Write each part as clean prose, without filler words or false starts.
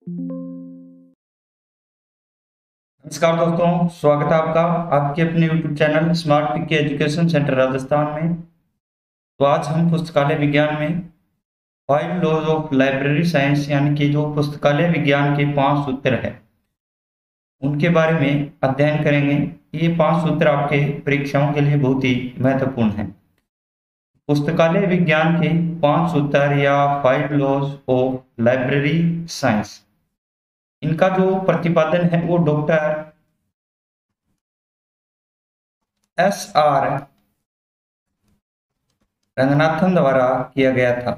नमस्कार दोस्तों, स्वागत है आपका आपके अपने YouTube चैनल स्मार्ट पीके एजुकेशन सेंटर राजस्थान में। तो आज हम पुस्तकालय विज्ञान में 5 लॉज ऑफ लाइब्रेरी साइंस यानी कि जो पुस्तकालय विज्ञान के 5 सूत्र है उनके बारे में अध्ययन करेंगे। ये 5 सूत्र आपके परीक्षाओं के लिए बहुत ही महत्वपूर्ण हैं। पुस्तकालय विज्ञान के 5 सूत्र या 5 लॉज ऑफ लाइब्रेरी साइंस, इनका जो प्रतिपादन है वो डॉक्टर SR रंगनाथन द्वारा किया गया था।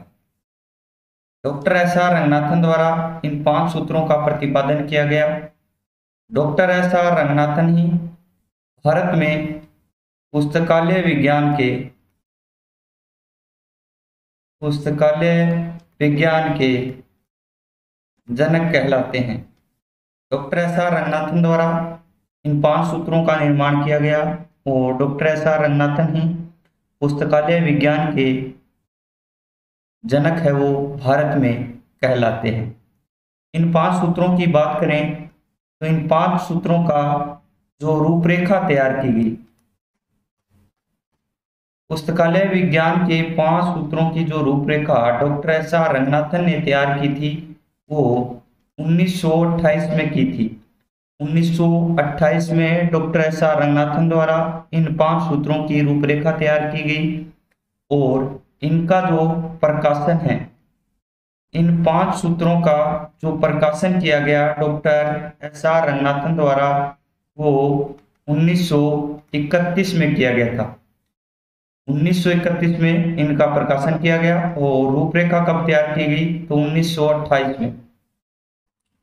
डॉक्टर SR रंगनाथन द्वारा इन 5 सूत्रों का प्रतिपादन किया गया। डॉक्टर SR रंगनाथन ही भारत में पुस्तकालय विज्ञान के जनक कहलाते हैं। डॉक्टर SR रंगनाथन द्वारा इन 5 सूत्रों का निर्माण किया गया और डॉक्टर SR रंगनाथन ही पुस्तकालय विज्ञान के जनक है वो भारत में कहलाते हैं। इन 5 सूत्रों की बात करें तो इन 5 सूत्रों का जो रूपरेखा तैयार की गई, पुस्तकालय विज्ञान के 5 सूत्रों की जो रूपरेखा डॉक्टर SR रंगनाथन ने तैयार की थी वो 1928 में की थी। 1928 में डॉक्टर SR रंगनाथन द्वारा इन 5 सूत्रों की रूपरेखा तैयार की गई और इनका जो प्रकाशन है, इन 5 सूत्रों का जो प्रकाशन किया गया डॉक्टर SR रंगनाथन द्वारा वो 1931 में किया गया था। 1931 में इनका प्रकाशन किया गया और रूपरेखा कब तैयार की गई तो 1928 में।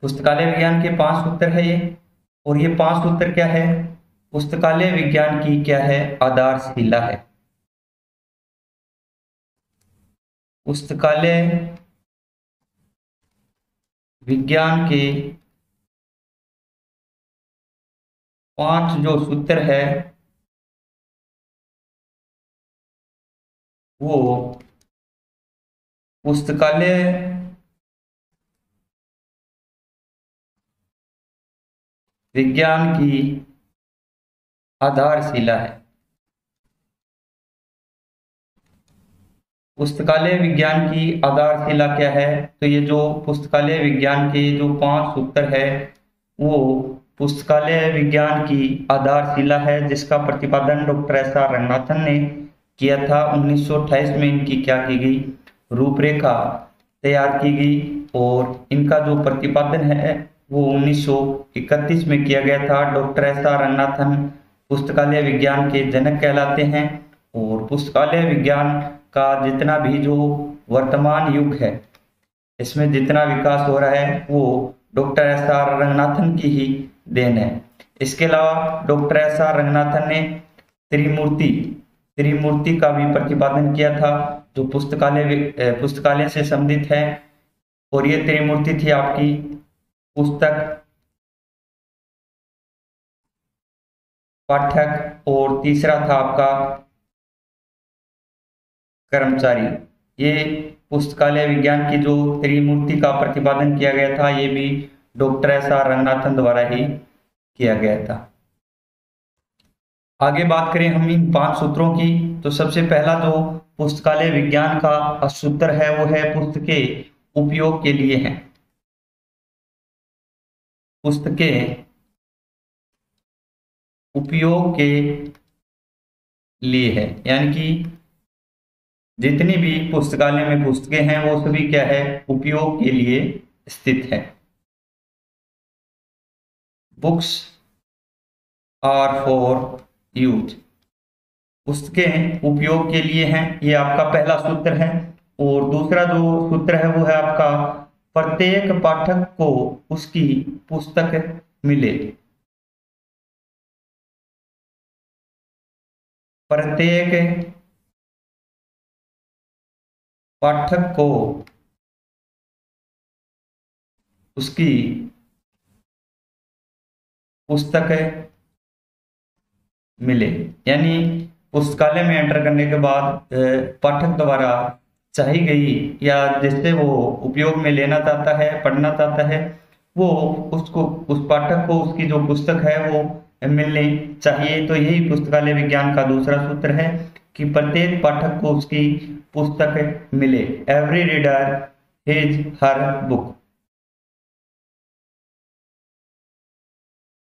पुस्तकालय विज्ञान के 5 सूत्र है ये, और ये 5 सूत्र क्या है, पुस्तकालय विज्ञान की क्या है, आधारशिला है। पुस्तकालय विज्ञान के 5 जो सूत्र है वो पुस्तकालय विज्ञान की आधारशिला है। पुस्तकालय विज्ञान की आधारशिला क्या है, तो ये जो पुस्तकालय विज्ञान के जो 5 सूत्र है वो पुस्तकालय विज्ञान की आधारशिला है, जिसका प्रतिपादन डॉक्टर SR रंगनाथन ने किया था। 1928 में इनकी क्या की गई, रूपरेखा तैयार की गई और इनका जो प्रतिपादन है वो 1931 में किया गया था। डॉक्टर SR रंगनाथन पुस्तकालय विज्ञान के जनक कहलाते हैं और पुस्तकालय विज्ञान का जितना भी जो वर्तमान युग है, इसमें जितना विकास हो रहा है वो डॉक्टर SR रंगनाथन की ही देन है। इसके अलावा डॉक्टर SR रंगनाथन ने त्रिमूर्ति का भी प्रतिपादन किया था, जो पुस्तकालय से संबंधित है। और ये त्रिमूर्ति थी आपकी पुस्तक, पाठक और तीसरा था आपका कर्मचारी। ये पुस्तकालय विज्ञान की जो त्रिमूर्ति का प्रतिपादन किया गया था ये भी डॉक्टर SR रंगनाथन द्वारा ही किया गया था। आगे बात करें हम इन 5 सूत्रों की, तो सबसे पहला जो पुस्तकालय विज्ञान का सूत्र है वो है पुस्तकें उपयोग के लिए है। पुस्तकें उपयोग के लिए है, यानी कि जितनी भी पुस्तकालय में पुस्तकें हैं वो सभी क्या है, उपयोग के लिए स्थित है। बुक्स आर फॉर यूज, पुस्तकें उपयोग के लिए हैं, ये आपका पहला सूत्र है। और दूसरा जो सूत्र है वो है आपका प्रत्येक पाठक को उसकी पुस्तक मिले। प्रत्येक पाठक को उसकी पुस्तक मिले, यानी पुस्तकालय में एंटर करने के बाद पाठक द्वारा चाही गई या जिससे वो उपयोग में लेना चाहता है, पढ़ना चाहता है, वो उसको उस पाठक को उसकी जो पुस्तक है वो मिलनी चाहिए। तो यही पुस्तकालय विज्ञान का दूसरा सूत्र है कि प्रत्येक पाठक को उसकी पुस्तक मिले। Every reader his her book.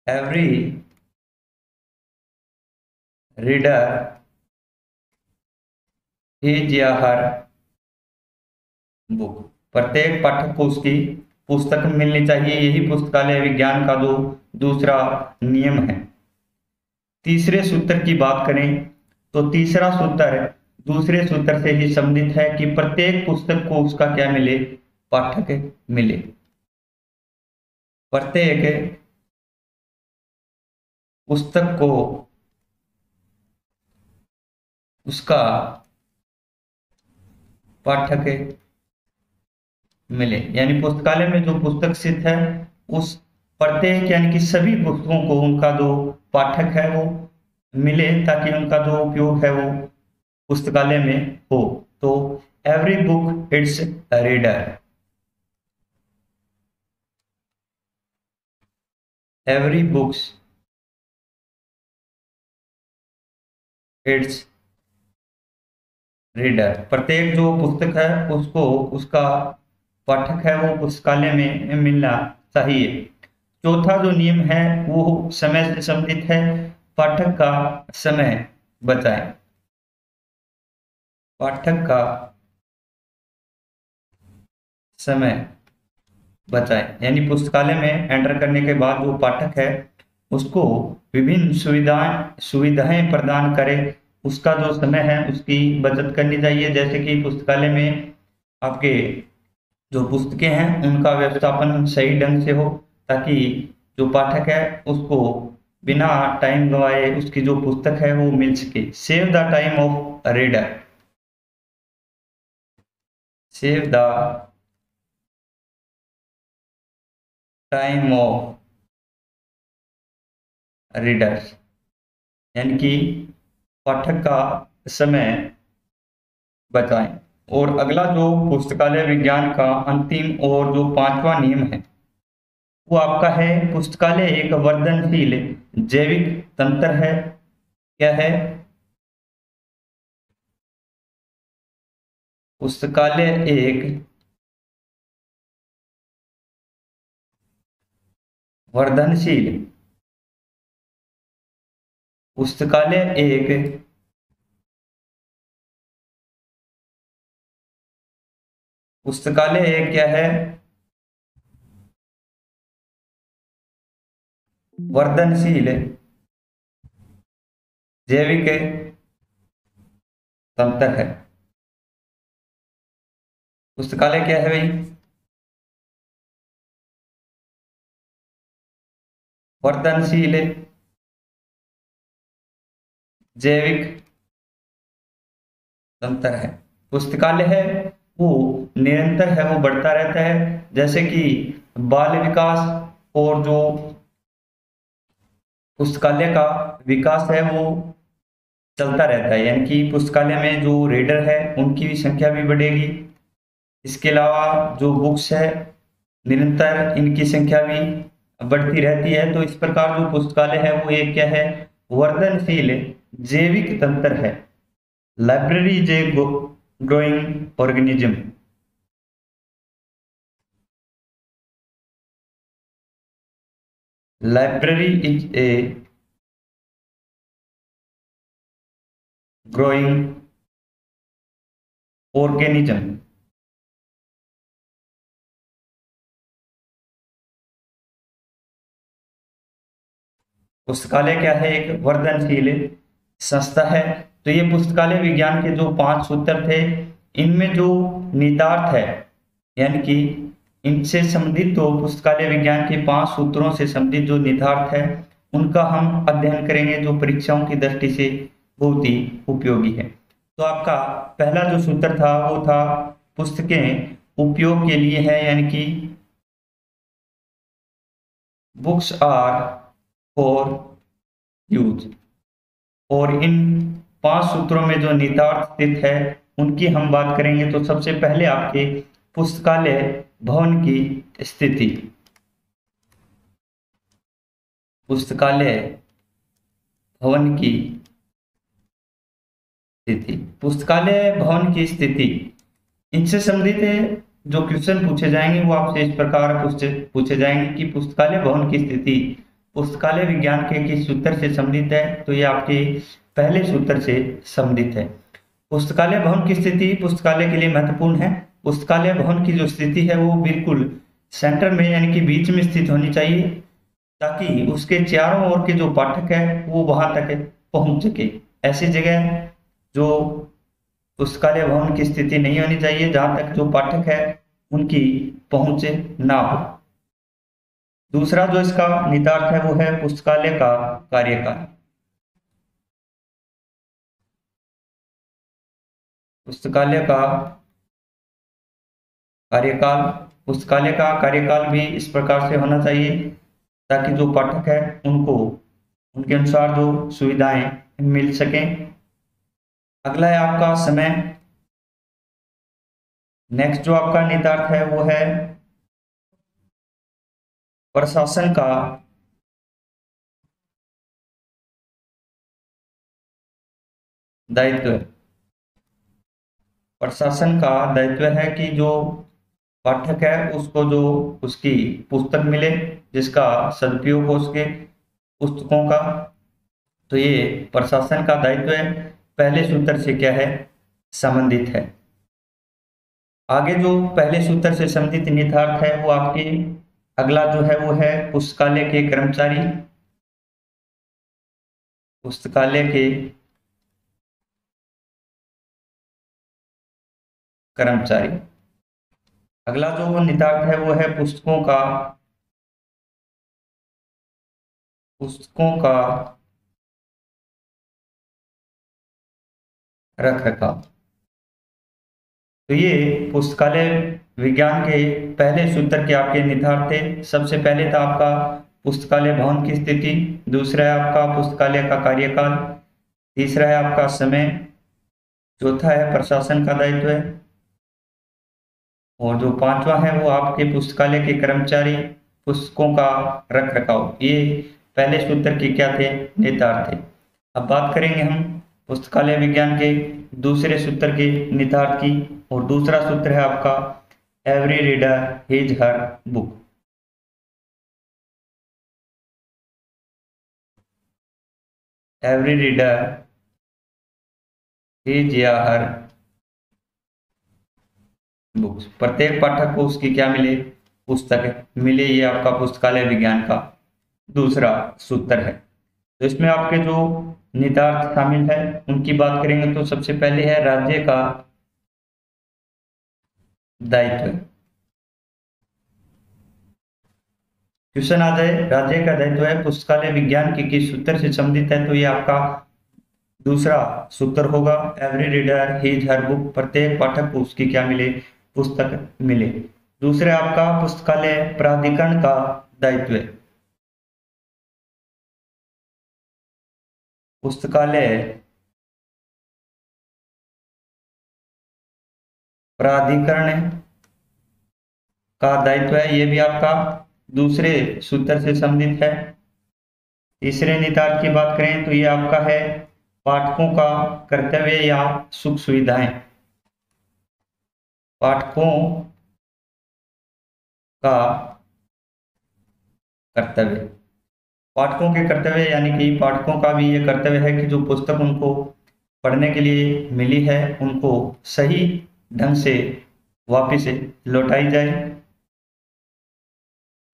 Every reader his या हर बुक। प्रत्येक पाठक को उसकी पुस्तक मिलनी चाहिए, यही पुस्तकालय विज्ञान का जो दूसरा नियम है। तीसरे सूत्र की बात करें तो तीसरा सूत्र दूसरे सूत्र से ही संबंधित है कि प्रत्येक पुस्तक को उसका क्या मिले, पाठक मिले। प्रत्येक पुस्तक को उसका पाठक मिले, यानी पुस्तकालय में जो पुस्तक स्थित है उस प्रत्येक यानी कि सभी पुस्तकों को उनका जो पाठक है वो मिले, ताकि उनका जो उपयोग है वो पुस्तकालय में हो। तो every book it's reader. Every books it's reader. प्रत्येक जो पुस्तक है उसको उसका पाठक है वो पुस्तकालय में मिलना चाहिए। चौथा जो नियम है वो समय से संबंधित है। पाठक का समय बचाएं। पाठक का समय बचाएं, यानी पुस्तकालय में एंटर करने के बाद जो पाठक है उसको विभिन्न सुविधाएं प्रदान करें। उसका जो समय है उसकी बचत करनी चाहिए, जैसे कि पुस्तकालय में आपके जो पुस्तकें हैं उनका व्यवस्थापन सही ढंग से हो, ताकि जो पाठक है उसको बिना टाइम गवाए उसकी जो पुस्तक है वो मिल सके। Save the time of reader. Save the time of readers, यानी कि पाठक का समय बचाएं। और अगला जो पुस्तकालय विज्ञान का अंतिम और जो पांचवा नियम है वो आपका है, पुस्तकालय एक वर्धनशील जैविक तंत्र है। क्या है? पुस्तकालय एक वर्धनशील पुस्तकालय एक पुस्तकालय एक क्या है? वर्धनशील जैविक तंत्र है। पुस्तकालय क्या है भाई? वर्धनशील जैविक तंत्र है। पुस्तकालय है वो निरंतर है, वो बढ़ता रहता है, जैसे कि बाल विकास और जो पुस्तकालय का विकास है वो चलता रहता है, यानी कि पुस्तकालय में जो रीडर है उनकी भी संख्या भी बढ़ेगी। इसके अलावा जो बुक्स है निरंतर इनकी संख्या भी बढ़ती रहती है। तो इस प्रकार जो पुस्तकालय है वो एक क्या है? वर्धनशील जैविक तंत्र है। Library is a growing organism. Library is a growing organism. पुस्तकालय क्या है? एक वर्धनशील संस्था है। तो ये पुस्तकालय विज्ञान के जो 5 सूत्र थे, इनमें जो निहितार्थ है, यानी कि इनसे संबंधित जो पुस्तकालय विज्ञान के 5 सूत्रों से संबंधित जो निहितार्थ है उनका हम अध्ययन करेंगे, जो परीक्षाओं की दृष्टि से बहुत ही उपयोगी है। तो आपका पहला जो सूत्र था वो था पुस्तकें उपयोग के लिए है, यानी कि बुक्स आर फॉर यूज। और इन 5 सूत्रों में जो निहितार्थ स्थित है उनकी हम बात करेंगे। तो सबसे पहले आपके पुस्तकालय भवन की स्थिति। पुस्तकालय भवन की स्थिति। पुस्तकालय भवन की स्थिति, इनसे संबंधित जो क्वेश्चन पूछे जाएंगे वो आपसे इस प्रकार पूछे जाएंगे कि पुस्तकालय भवन की स्थिति पुस्तकालय विज्ञान के किस सूत्र से संबंधित है, तो ये आपके पहले सूत्र से संबंधित है। पुस्तकालय भवन की स्थिति पुस्तकालय के लिए महत्वपूर्ण है। पुस्तकालय भवन की जो स्थिति है वो बिल्कुल सेंटर में यानी कि बीच में स्थित होनी चाहिए, ताकि उसके चारों ओर के जो पाठक है वो वहां तक पहुंच सके। ऐसी जगह जो पुस्तकालय भवन की स्थिति नहीं होनी चाहिए जहां तक जो पाठक है उनकी पहुंच ना हो। दूसरा जो इसका निहितार्थ है वो है पुस्तकालय का कार्यकाल। पुस्तकालय का कार्यकाल, पुस्तकालय का कार्यकाल भी इस प्रकार से होना चाहिए ताकि जो पाठक है उनको उनके अनुसार जो सुविधाएं मिल सकें। अगला है आपका समय। नेक्स्ट जो आपका निहितार्थ है वो है प्रशासन का दायित्व। प्रशासन का दायित्व है कि जो पाठक है उसको जो उसकी पुस्तक मिले जिसका सदुपयोग हो सके पुस्तकों का, तो ये प्रशासन का दायित्व है, पहले सूत्र से क्या है संबंधित है। आगे जो पहले सूत्र से संबंधित निहितार्थ है वो आपके अगला जो है वो है पुस्तकालय के कर्मचारी। पुस्तकालय के कर्मचारी। अगला जो निहितार्थ है वो है पुस्तकों का रख रखाव। तो ये पुस्तकालय विज्ञान के पहले सूत्र के आपके निहितार्थ थे। सबसे पहले था आपका पुस्तकालय भवन की स्थिति, दूसरा है आपका पुस्तकालय का कार्यकाल, तीसरा है आपका समय, चौथा है प्रशासन का दायित्व है, और जो पांचवा है वो आपके पुस्तकालय के कर्मचारी, पुस्तकों का रख रखाव। ये पहले सूत्र के क्या थे निहितार्थ थे। अब बात करेंगे हम पुस्तकालय विज्ञान के दूसरे सूत्र के निहितार्थ की, और दूसरा सूत्र है आपका every reader his her book. Every reader his या हर बुक्स, प्रत्येक पाठक को उसकी क्या मिले पुस्तक मिले, ये आपका पुस्तकालय विज्ञान का दूसरा सूत्र है। तो इसमें आपके जो निहितार्थ शामिल है उनकी बात करेंगे तो सबसे पहले है राज्य का दायित्व। क्वेश्चन आ जाए राज्य का दायित्व है पुस्तकालय विज्ञान के किस सूत्र से संबंधित है, तो ये आपका दूसरा सूत्र होगा every reader his her book, प्रत्येक पाठक को उसकी क्या मिले पुस्तक मिले। दूसरे आपका पुस्तकालय प्राधिकरण का दायित्व है। पुस्तकालय प्राधिकरण का दायित्व है, ये भी आपका दूसरे सूत्र से संबंधित है। तीसरे निहितार्थ की बात करें तो ये आपका है पाठकों का कर्तव्य या सुख सुविधाएं। पाठकों का कर्तव्य, पाठकों के कर्तव्य यानी कि पाठकों का भी ये कर्तव्य है कि जो पुस्तक उनको पढ़ने के लिए मिली है उनको सही ढंग से वापिस लौटाई जाए।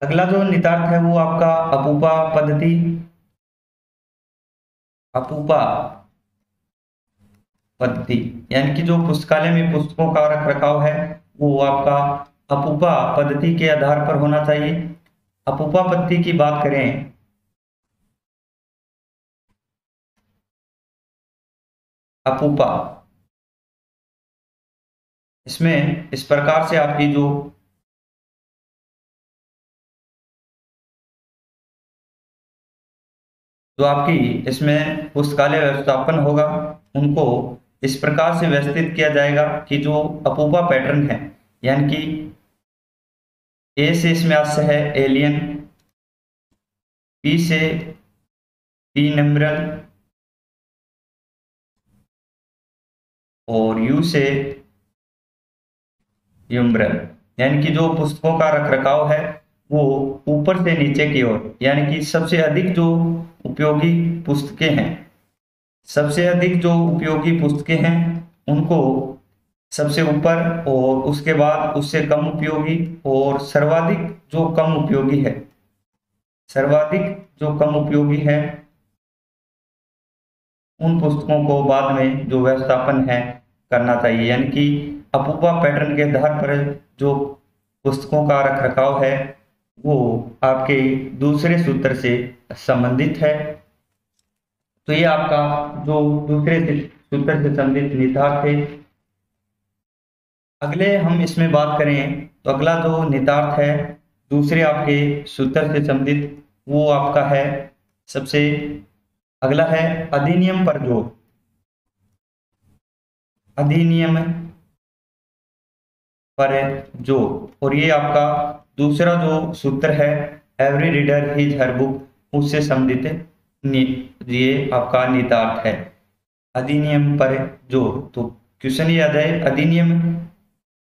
अगला जो निहितार्थ है वो आपका अपूपा पद्धति। अपूपा पद्धति यानी कि जो पुस्तकालय में पुस्तकों का रख रखाव है वो आपका अपूपा पद्धति के आधार पर होना चाहिए। अपूपा पद्धति की बात करें अपूपा, इसमें इस प्रकार से आपकी जो आपकी इसमें पुस्तकालय व्यवस्थापन होगा उनको इस प्रकार से व्यवस्थित किया जाएगा कि जो अपूपा पैटर्न है यानी कि ए से इसमें आशय है एलियन, पी से पी नंबरल और यू से यूम्ब्रल, यानी कि जो पुस्तकों का रखरखाव है वो ऊपर से नीचे की ओर, यानी कि सबसे अधिक जो उपयोगी पुस्तकें हैं, सबसे अधिक जो उपयोगी पुस्तकें हैं उनको सबसे ऊपर, और उसके बाद उससे कम उपयोगी, और सर्वाधिक जो कम उपयोगी है, सर्वाधिक जो कम उपयोगी है उन पुस्तकों को बाद में जो व्यवस्थापन है करना चाहिए। यानी कि अपूर्वा पैटर्न के आधार पर जो पुस्तकों का रखरखाव है वो आपके दूसरे सूत्र से संबंधित है। तो ये आपका जो दूसरे सूत्र से संबंधित निहितार्थ थे। अगले हम इसमें बात करें तो अगला जो निहितार्थ है दूसरे आपके सूत्र से संबंधित वो आपका है, सबसे अगला है अधिनियम पर जोर। अधिनियम पर जोर, और ये आपका दूसरा जो सूत्र है every reader his her book उससे संबंधित ये आपका निहितार्थ है, अधिनियम पर जोर। तो क्वेश्चन ये आ जाए अधिनियम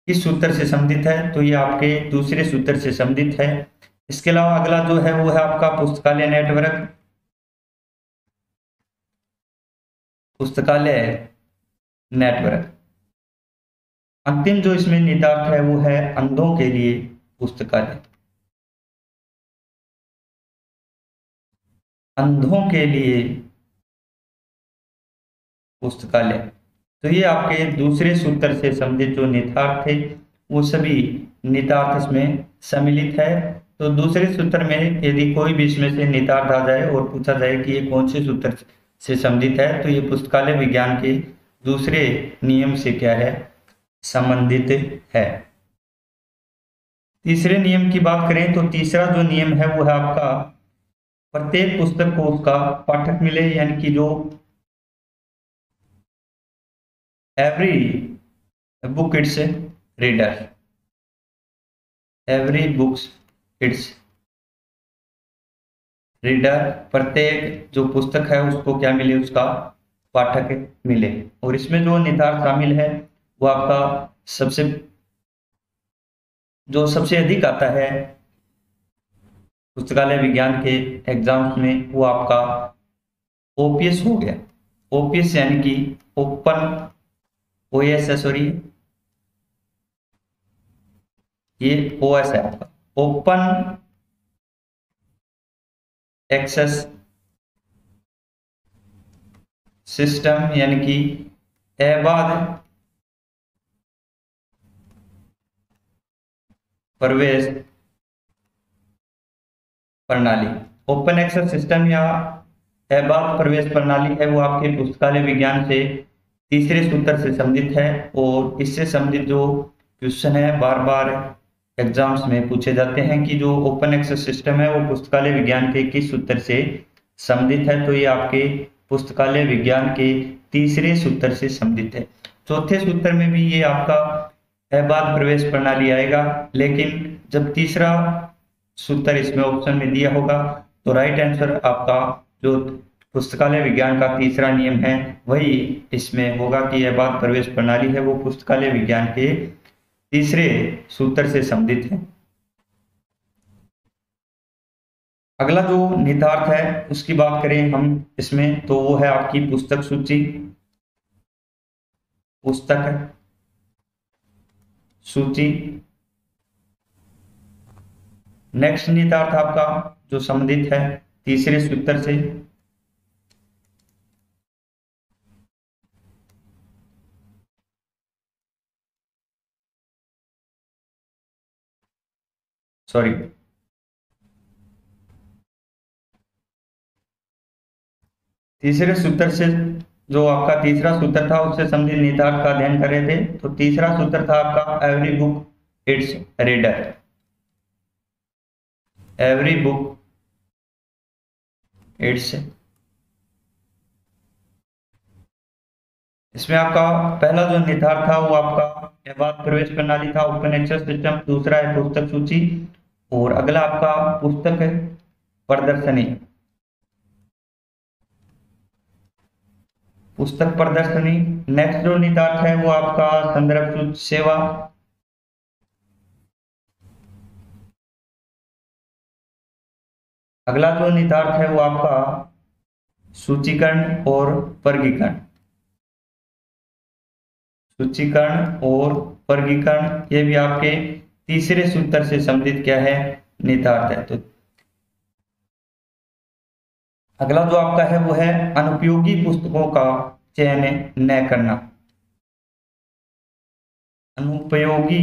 किस सूत्र से संबंधित है, तो ये आपके दूसरे सूत्र से संबंधित है। इसके अलावा अगला जो है वो है आपका पुस्तकालय नेटवर्क। पुस्तकालय नेटवर्क। अंतिम जो इसमें निहितार्थ है वो है अंधों के लिए पुस्तकालय। अंधों के लिए पुस्तकालय। तो ये आपके दूसरे सूत्र से संबंधित जो निहितार्थ थे वो सभी निहितार्थ इसमें सम्मिलित है। तो दूसरे सूत्र में यदि कोई भी इसमें से निहितार्थ आ जाए और पूछा जाए कि ये कौन से सूत्र से संबंधित है, तो ये पुस्तकालय विज्ञान के दूसरे नियम से क्या है, संबंधित है। तीसरे नियम की बात करें तो तीसरा जो नियम है वो है आपका प्रत्येक पुस्तक को उसका पाठक मिले, यानी कि जो every book it's reader. Every books it's reader, प्रत्येक जो पुस्तक है उसको क्या मिले, उसका पाठक मिले। और इसमें जो निहितार्थ शामिल है वो आपका सबसे अधिक आता है पुस्तकालय विज्ञान के एग्जाम्स में वो आपका ओपीएस हो गया। ओपीएस यानी कि ओपन ओएस है, सॉरी ये ओएस है आपका, ओपन एक्सेस सिस्टम, यानी कि अबाध प्रवेश प्रणाली। ओपन एक्सेस सिस्टम या अबाध प्रवेश प्रणाली है वो आपके पुस्तकालय विज्ञान से तीसरे सूत्र से संबंधित है। और इससे संबंधित जो क्वेश्चन है बार बार एग्जाम्स में पूछे जाते हैं कि जो ओपन एक्सेस सिस्टम है वो पुस्तकालय विज्ञान के किस सूत्र से संबंधित है, तो ये आपके पुस्तकालय विज्ञान के तीसरे सूत्र से संबंधित है। चौथे सूत्र में भी ये आपका अबाध प्रवेश प्रणाली आएगा, लेकिन जब तीसरा सूत्र इसमें ऑप्शन में दिया होगा तो राइट आंसर आपका जो पुस्तकालय विज्ञान का तीसरा नियम है वही इसमें होगा कि अबाध प्रवेश प्रणाली है वो पुस्तकालय विज्ञान के तीसरे सूत्र से संबंधित है। अगला जो निहितार्थ है उसकी बात करें हम इसमें तो वो है आपकी पुस्तक सूची। पुस्तक सूची। नेक्स्ट निहितार्थ आपका जो संबंधित है तीसरे सूत्र से, सॉरी तीसरे सूत्र से जो आपका तीसरा सूत्र था उससे संबंधित निहितार्थ का अध्ययन कर रहे थे। तो तीसरा सूत्र था आपका every book it's reader. Every book it's, इसमें आपका पहला जो निहितार्थ था वो आपका अबाध प्रवेश प्रणाली था, ओपन एक्सेस सिस्टम। दूसरा है पुस्तक सूची, और अगला आपका पुस्तक प्रदर्शनी। पुस्तक प्रदर्शनी। नेक्स्ट जो निहितार्थ है वो आपका संदर्भ सूच सेवा। अगला जो निहितार्थ है वो आपका सूचीकरण और वर्गीकरण। सूचीकरण और वर्गीकरण ये भी आपके तीसरे सूत्र से संबंधित क्या है, निहितार्थ है। तो अगला जो आपका है वो है अनुपयोगी पुस्तकों का चयन न करना। अनुपयोगी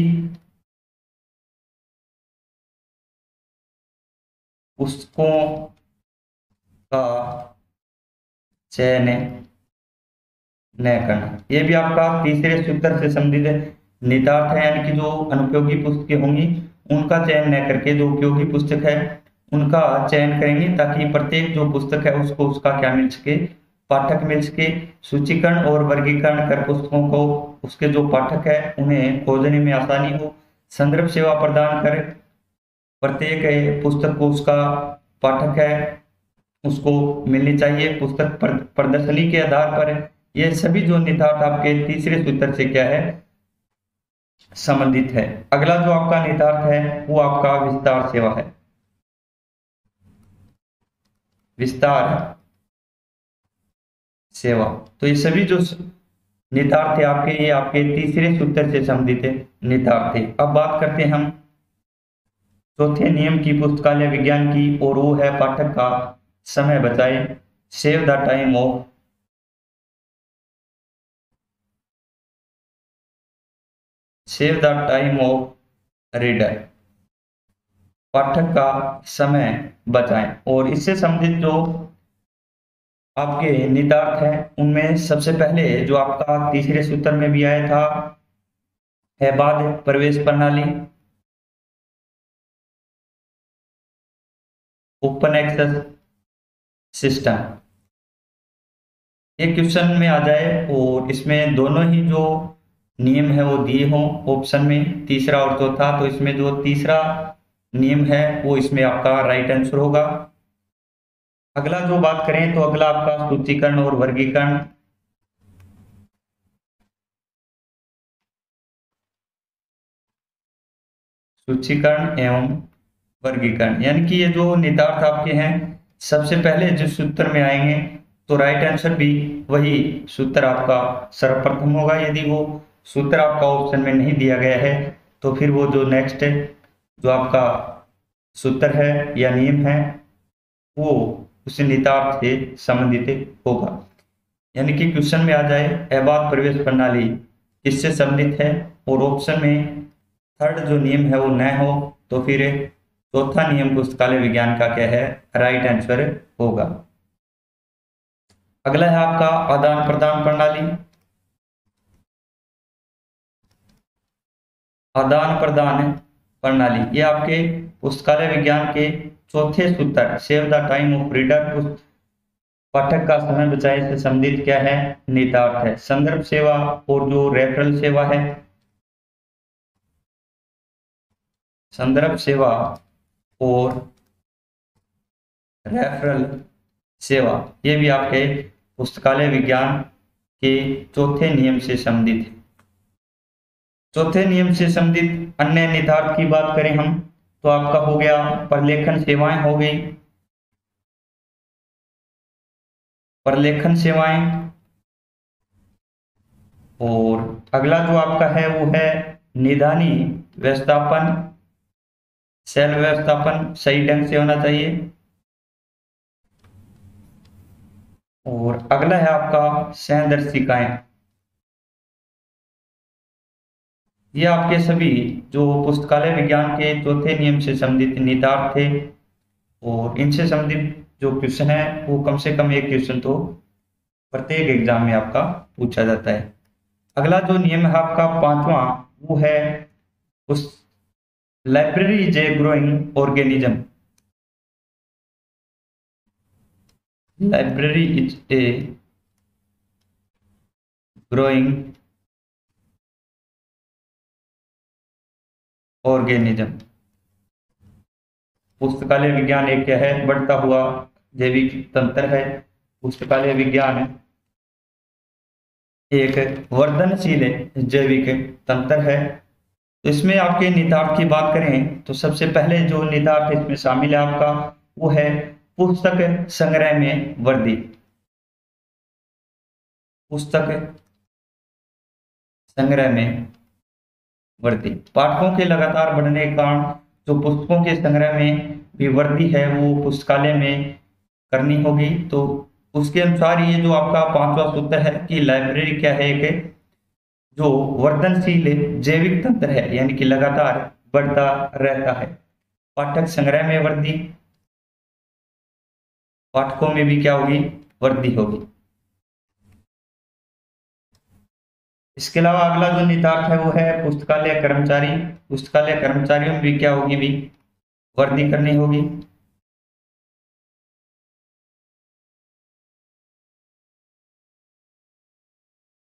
पुस्तकों का चयन न करना, ये भी आपका तीसरे सूत्र से संबंधित निहितार्थ है। यानी कि जो अनुपयोगी पुस्तकें होंगी उनका चयन न करके जो उपयोगी पुस्तक है उनका चयन करेंगे, ताकि प्रत्येक जो पुस्तक है उसको उसका क्या मिल सके, पाठक मिल सके। सूचीकरण और वर्गीकरण कर पुस्तकों को उसके जो पाठक है उन्हें खोजने में आसानी हो। संदर्भ सेवा प्रदान कर प्रत्येक पुस्तक को उसका पाठक है उसको मिलनी चाहिए पुस्तक प्रदर्शनी के आधार पर। ये सभी जो निहितार्थ आपके तीसरे सूत्र से क्या है, संबंधित है। अगला जो आपका निहितार्थ है वो आपका विस्तार सेवा है। विस्तार सेवा, तो ये सभी जो निहितार्थ है आपके, ये आपके तीसरे सूत्र से संबंधित निहितार्थ थे। अब बात करते हैं हम चौथे नियम की पुस्तकालय विज्ञान की, और वो है पाठक का समय बचाए, save the time of save the time of reader. पाठक का समय बचाएं। और इससे संबंधित जो आपके निहितार्थ हैं उनमें सबसे पहले जो आपका तीसरे सूत्र में भी आया था है बाध्य प्रवेश प्रणाली, ओपन एक्सेस सिस्टम। ये क्वेश्चन में आ जाए और इसमें दोनों ही जो नियम है वो दिए हों ऑप्शन में, तीसरा और चौथा, तो इसमें जो तीसरा नियम है वो इसमें आपका राइट आंसर होगा। अगला जो बात करें तो अगला आपका सूचीकरण और वर्गीकरण। सूचीकरण एवं वर्गीकरण, यानी कि ये जो निहितार्थ आपके हैं सबसे पहले जिस सूत्र में आएंगे तो राइट आंसर भी वही सूत्र आपका सर्वप्रथम होगा। यदि वो सूत्र आपका ऑप्शन में नहीं दिया गया है तो फिर वो जो नेक्स्ट जो आपका सूत्र है या नियम है वो उस निहितार्थ से संबंधित होगा। यानी कि क्वेश्चन में आ जाए अबाध प्रवेश प्रणाली किससे संबंधित है और ऑप्शन में थर्ड जो नियम है वो न हो तो फिर चौथा नियम पुस्तकालय विज्ञान का क्या है, राइट आंसर होगा। अगला है आपका आदान प्रदान प्रणाली। आदान प्रदान प्रणाली ये आपके पुस्तकालय विज्ञान के चौथे सूत्र save the time of reader, पाठक का समय बचाए से संबंधित क्या है, निहितार्थ है। संदर्भ सेवा और जो रेफरल सेवा है, संदर्भ सेवा और रेफरल सेवा ये भी आपके पुस्तकालय विज्ञान के चौथे नियम से संबंधित है। चौथे नियम से संबंधित अन्य निहितार्थ की बात करें हम तो आपका हो गया प्रलेखन सेवाएं हो गई, प्रलेखन सेवाएं। और अगला जो आपका है वो है निदानी व्यवस्थापन, सेल व्यवस्थापन सही ढंग से होना चाहिए। और अगला है आपका सहदर्शिकाएं। ये आपके सभी जो पुस्तकालय विज्ञान के चौथे नियम से संबंधित निहितार्थ थे और इनसे संबंधित जो क्वेश्चन है वो कम से कम एक क्वेश्चन तो प्रत्येक एग्जाम में आपका पूछा जाता है। अगला जो नियम है आपका पांचवा वो है उस library is a growing organism. Library is a growing organism. पुस्तकालय विज्ञान एक क्या है, बढ़ता हुआ जैविक तंत्र है। पुस्तकालय विज्ञान एक वर्धनशील जैविक तंत्र है। तो इसमें आपके निहितार्थ की बात करें तो सबसे पहले जो निहितार्थ इसमें शामिल है आपका, वो है पुस्तक संग्रह में वृद्धि। पुस्तक संग्रह में वृद्धि, पाठकों के लगातार बढ़ने के कारण जो पुस्तकों के संग्रह में भी वृद्धि है वो पुस्तकालय में करनी होगी। तो उसके अनुसार ये जो आपका पांचवा सूत्र है कि लाइब्रेरी क्या है, एक जो वर्धनशील जैविक तंत्र है, यानी कि लगातार बढ़ता रहता है। पाठक संग्रह में वृद्धि, पाठकों में भी क्या होगी, वृद्धि होगी। इसके अलावा अगला जो निहितार्थ है वो है पुस्तकालय कर्मचारी। पुस्तकालय कर्मचारियों में भी क्या होगी, भी वृद्धि करनी होगी।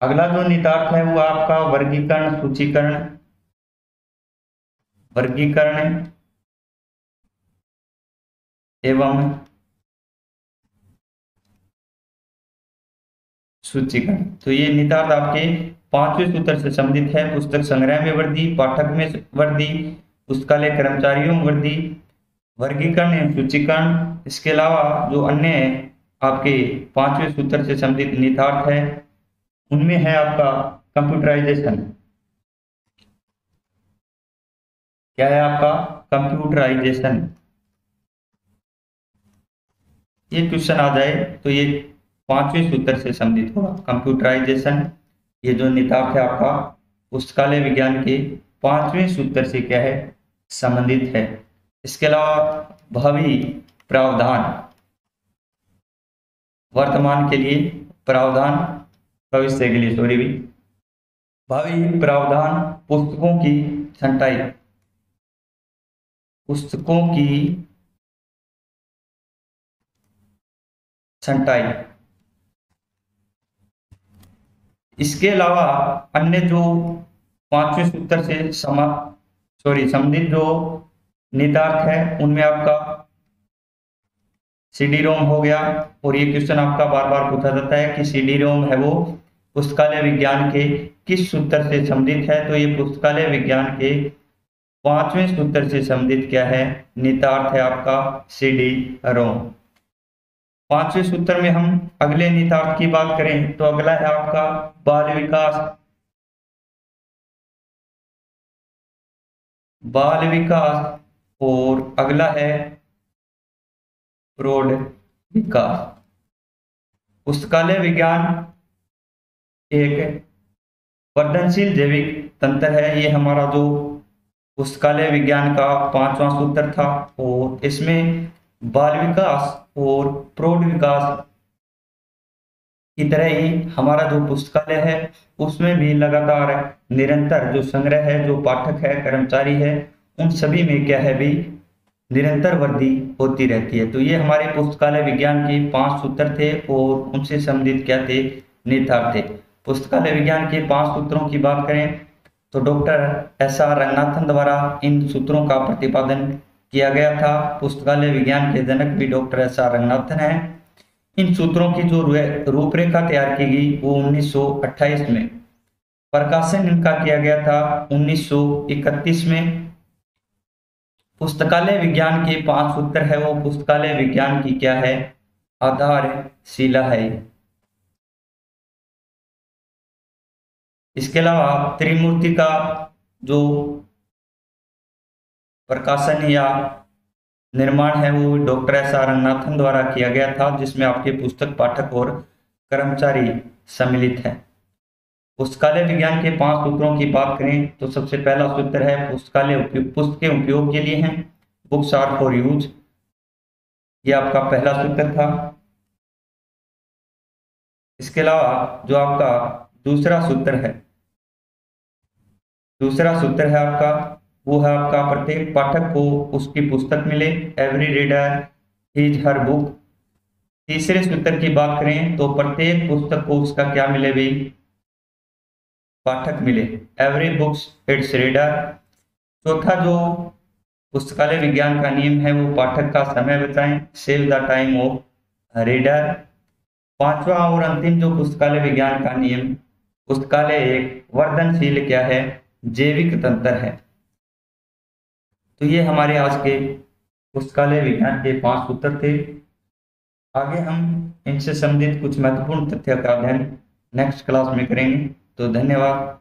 अगला जो निहितार्थ है वो आपका वर्गीकरण सूचीकरण, वर्गीकरण एवं सूचीकरण। तो ये निहितार्थ आपके पांचवें सूत्र से संबंधित है। पुस्तक संग्रह में वृद्धि, पाठक में वृद्धि, पुस्तकालय कर्मचारियों में वृद्धि, वर्गीकरण एवं सूचीकरण। इसके अलावा जो अन्य आपके पांचवें सूत्र से संबंधित निहितार्थ है उनमें है आपका कंप्यूटराइजेशन। क्या है आपका, कंप्यूटराइजेशन। ये क्वेश्चन आ जाए तो ये पांचवें सूत्र से संबंधित होगा, कंप्यूटराइजेशन। ये जो निहितार्थ है आपका पुस्तकालय विज्ञान के पांचवें सूत्र से क्या है, संबंधित है। इसके अलावा भावी प्रावधान, वर्तमान के लिए प्रावधान, भविष्य के लिए सॉरी भी भावी प्रावधान, पुस्तकों की छंटाई, पुस्तकों की छंटाई। इसके अलावा अन्य जो पांचवें सूत्र से संबंधित जो निहितार्थ है उनमें आपका सीडी रोम हो गया। और ये क्वेश्चन आपका बार बार पूछा जाता है कि सीडी रोम है वो पुस्तकालय विज्ञान के किस सूत्र से संबंधित है। तो ये पुस्तकालय विज्ञान के पांचवें सूत्र से संबंधित क्या है, निहितार्थ है आपका सीडी रोम। पांचवें सूत्र में हम अगले निहितार्थ की बात करें तो अगला है आपका बाल विकास। बाल विकास और अगला है प्रौढ़ विकास। पुस्तकालय विज्ञान एक वर्धनशील जैविक तंत्र है। ये हमारा जो पुस्तकालय विज्ञान का पांचवा सूत्र था और इसमें बाल विकास और प्रौढ़ विकास की तरह ही हमारा जो पुस्तकालय है उसमें भी लगातार निरंतर जो संग्रह है, जो पाठक है, कर्मचारी है, उन सभी में क्या है भी निरंतर वृद्धि होती रहती है। तो ये हमारे पुस्तकालय विज्ञान के 5 सूत्र थे और उनसे संबंधित क्या थे, निहितार्थ थे। पुस्तकालय विज्ञान के 5 सूत्रों की बात करें तो डॉक्टर एस.आर. रंगनाथन द्वारा इन सूत्रों का प्रतिपादन किया गया था। पुस्तकालय विज्ञान के जनक भी डॉक्टर एस.आर. रंगनाथन हैं। इन सूत्रों की जो रूपरेखा तैयार की गई वो 1928 में, प्रकाशन इनका किया गया था 1931 में। पुस्तकालय विज्ञान के 5 सूत्र है वो पुस्तकालय विज्ञान की क्या है, आधारशिला है। इसके अलावा त्रिमूर्ति का जो प्रकाशन या निर्माण है वो डॉक्टर एस.आर. रंगनाथन द्वारा किया गया था, जिसमें आपके पुस्तक, पाठक और कर्मचारी सम्मिलित है। पुस्तकालय विज्ञान के 5 सूत्रों की बात करें तो सबसे पहला सूत्र है पुस्तकालय पुस्तकें उपयोग के लिए हैं, बुक्स आर फॉर यूज। ये आपका पहला सूत्र था। इसके अलावा जो आपका दूसरा सूत्र है आपका, वो है आपका प्रत्येक पाठक को उसकी पुस्तक मिले, every reader his her book. तीसरे सूत्र की बात करें तो प्रत्येक पुस्तक को उसका क्या मिले भी, पाठक मिले, एवरी बुक्स इट्स रीडर। चौथा जो पुस्तकालय विज्ञान का नियम है वो पाठक का समय बचाएं, save the time of reader. पांचवा और अंतिम जो पुस्तकालय विज्ञान का नियम पुस्तकालय एक वर्धनशील क्या है, जैविक तंत्र है। तो ये हमारे आज के पुस्तकालय विज्ञान के 5 सूत्र थे। आगे हम इनसे संबंधित कुछ महत्वपूर्ण तथ्य का अध्ययन नेक्स्ट क्लास में करेंगे। तो धन्यवाद।